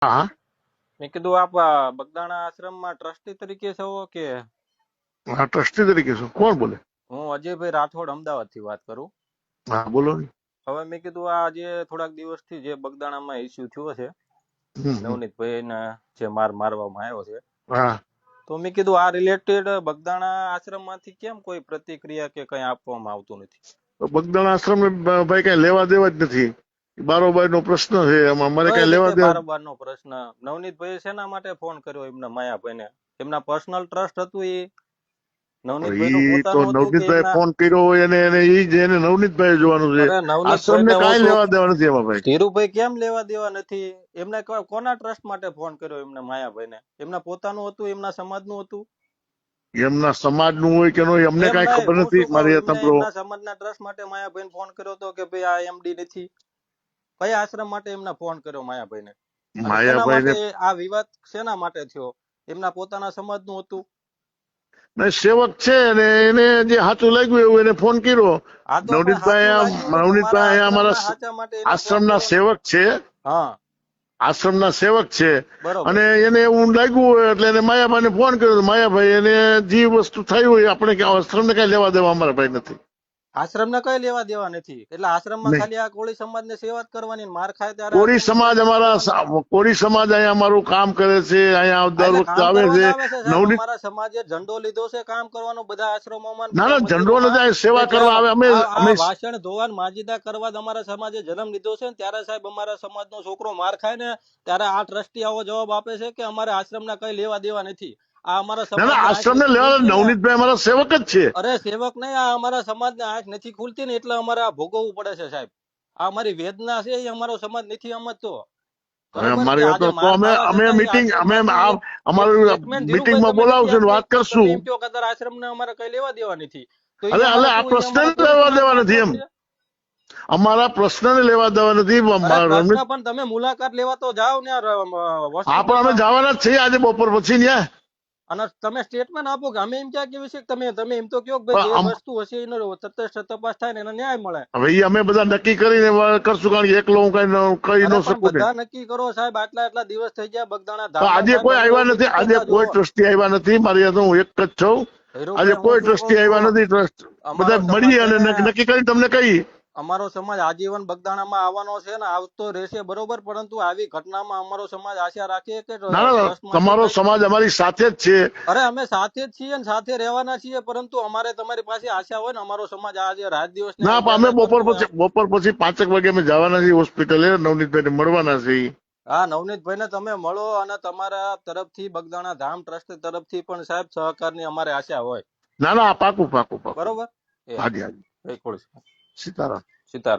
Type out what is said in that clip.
હા મેં કીધું આપ બગદાણા આશ્રમમાં ટ્રસ્ટી તરીકે છો કે? હા, ટ્રસ્ટી તરીકે છું. કોણ બોલે? હું અજયભાઈ રાઠોડ અમદાવાદ થી વાત કરું. હા, બોલો ને. હવે મેં કીધું આ જે થોડાક દિવસથી જે બગદાણામાં ઇસ્યુ થયો છે, હમ. નવનીતભાઈ ને જે મારવામાં આવ્યો છે, હા, તો મેં કીધું આ રિલેટેડ બગદાણા આશ્રમ માંથી કેમ કોઈ પ્રતિક્રિયા કે કઈ આપવામાં આવતું નથી? તો બગદાણા આશ્રમ ભાઈ કઈ લેવા દેવા જ નથી. બારોબાર નો પ્રશ્ન છે, એમાં અમારે કઈ કઈ લેવા રીતે દેવા. બારોબાર નો પ્રશ્ન? નવનીતભાઈ શેના માટે ફોન કર્યો એમના માયાભાઈ ને? એમના પર્સનલ ટ્રસ્ટ હતું એ? નવનીતભાઈ નું ઈ તો પોતાનું હતું કે નવનીતભાઈ એમના? ફોન કર્યો હોય એને ઈ જ એને નવનીતભાઈ જોવાનું છે. અરે આશ્રમ નવનીતભાઈ ને ને હું કાંઈ છું, લેવા દેવા નથી એમાં ભાઈ. ધીરુભાઈ કેમ લેવા દેવા નથી? એમને કોના ટ્રસ્ટ માટે ફોન કર્યો એમને માયાભાઈ ને? એમના પોતાનું હતું, એમના સમાજ નું હતું? એમના સમાજ નું હોય કે નહીં અમને એમ કઈ નહીં, ખબર હું નથી. શું કહું, મારી એમને સાંભળો. એમના સમાજના ટ્રસ્ટ માટે માયાભાઈ ને ફોન કર્યો હતો કે ભાઈ આ એમડી નથી? કયા આશ્રમ માટે એમને ફોન કર્યો માયાભાઈ ને? અને શેના માયાભાઈ માટે ને આ વિવાદ શેના માટે થયો? એમના પોતાના સમાજ નું હતું? સેવક છે ને એને જે સાચું લાગ્યું એવું એને ફોન કર્યો. આ તો ભાઈ સાચું લાગ્યું ને તો મારા નવનીતભાઈ આશ્રમના અમારા સાચા માટે એને ફોન આશ્રમના કર્યો ને. સેવક છે. હા, આશ્રમના સેવક છે બરોબર. અને એને એવું લાગ્યું હોય એટલે એને માયાભાઈને ફોન કર્યો. માયાભાઈ એને જે વસ્તુ થઈ હોય આપણે આશ્રમને કઈ લેવા દેવા અમારા ભાઈ નથી. આશ્રમ ને કઈ લેવા દેવા નથી. એટલે આશ્રમમાં નહીં. ખાલી આ કોળી સમાજ ને સેવા જ કરવાની ને માર ખાય ત્યારે કોળી આશ્રમ સમાજ કોળી સમાજ અહીંયા અમારું કામ કરે છે. અહીંયા દર એટલે વખતે કામ આવે કરવા છે. જ આવે છે સાહેબ. નવનીત અમારા સમાજે ઝંડો લીધો છે કામ કરવાનો બધા આશ્રમોમાં, ના બધા ના ઝંડો મંદિરોમાં, નથી. કે સેવા કરવા જ્યાં આવે. અમે આ અમે વાસણ ધોવાન માજીદા કરવા જ અમારા સમાજે જન્મ લીધો છે ને ત્યારે સાહેબ અમારા સમાજનો છોકરો માર ખાય ને ત્યારે આ ટ્રસ્ટી આવો જવાબ આપે છે કે અમારે આશ્રમના કઈ લેવા દેવા નથી. આ અમારા ના ના સમાજની આંખ આશ્રમને નથી લેવા ખુલતી ને. નવનીતભાઈ અમારા સેવક જ છે. અરે સેવક નહીં, આ અમારા સમાજને આંખ નથી ખુલતી ને એટલે અમારે આ ભોગવવું પડે છે સાહેબ. આ અમારી વેદના છે, એ અમારો સમાજ નથી સમજતો. બરોબર કે અમારી આજે તો માર અમે ખાવા અમે છતાં એ મિટિંગ અમે આશ્રમમાંથી એક અમારું મિનિટ ધીરુભાઈ, મિટિંગમાં તમે નથી બોલાવશું ને આપતા વાત એક મિનિટ, તમે કરશું. એમ કહો કે અત્યારે આશ્રમને અમારે કઈ લેવા દેવા નથી, તો એ અરે અમારે આ શું, એ પ્રશ્ન અમારા કોળી લેવા દેવા સમાજનો નથી આક્રોશ એમ. છે? અમારા પ્રશ્નને લેવા દેવા નથી. અરે પ્રશ્ન પણ તમે મુલાકાત લેવા તો જાઓ ને હા પણ અમે હોસ્પિટલમાં, જવાના જ છીએ આજે બપોર પછી ન્યા. અને તમે સ્ટેટમેન્ટ આપો કે અમે એમ ક્યાં કેવી છે કે તમે એમ તો કહો કે ભાઈ જે વસ્તુ હશે એનો તટસ્થ તપાસ થાય ને એનો ન્યાય મળે. હવે ઈ અમે બધા નક્કી કરીને કરશું. કારણ કે એકલો હું કહી ન અરે પણ શકું ને. બધા નક્કી કરો સાહેબ. આટલા દિવસ થઈ ગયા બગદાણા તો ધામમાં આજે કોઈ દાંડો ને આવ્યા એવું નથી. બધું આજે કરતા કોઈ જોવો. ટ્રસ્ટી આવ્યા નથી. મારી હાથે હું એક જ છું. આજે ધીરુભાઈ હું કોઈ શું કઉ ટ્રસ્ટી આવ્યા છું, નથી. ટ્રસ્ટ અમારો બધા સમાજ મળીએ છે અને ને, નક્કી કરીને તમને કહી. અમારો સમાજ આજીવન બગદાણામાં આવવાનો છે ને આવતો રહેશે, બરોબર. પરંતુ આવી ઘટનામાં અમારો સમાજ આશા રાખીએ કે ના ના ટ્રસ્ટમાંથી તમારો કઈ. સમાજ અમારી સાથે જ છે. અરે અમે સાથે જ છીએ ને સાથે રહેવાના છીએ, પરંતુ અમારે તમારી પાસે આશા હોય ને. અમારો સમાજ આજે રાત દિવસ ને ના પણ અમે મહેનત કરતું હોય. બપોર પછી 5 વાગે અમે જવાના છીએ હોસ્પિટલે. નવનીતભાઈને મળવાના છીએ. હા, નવનીતભાઈ ને તમે મળો, અને તમારા તરફથી બગદાણા ધામ ટ્રસ્ટ તરફથી પણ સાહેબ સહકારની અમારે આશા હોય. ના ના પાકું પાકું પાકું. બરોબર. એ હાજી હાજી. જય ખોડ. સીતારામ. સીતારામ.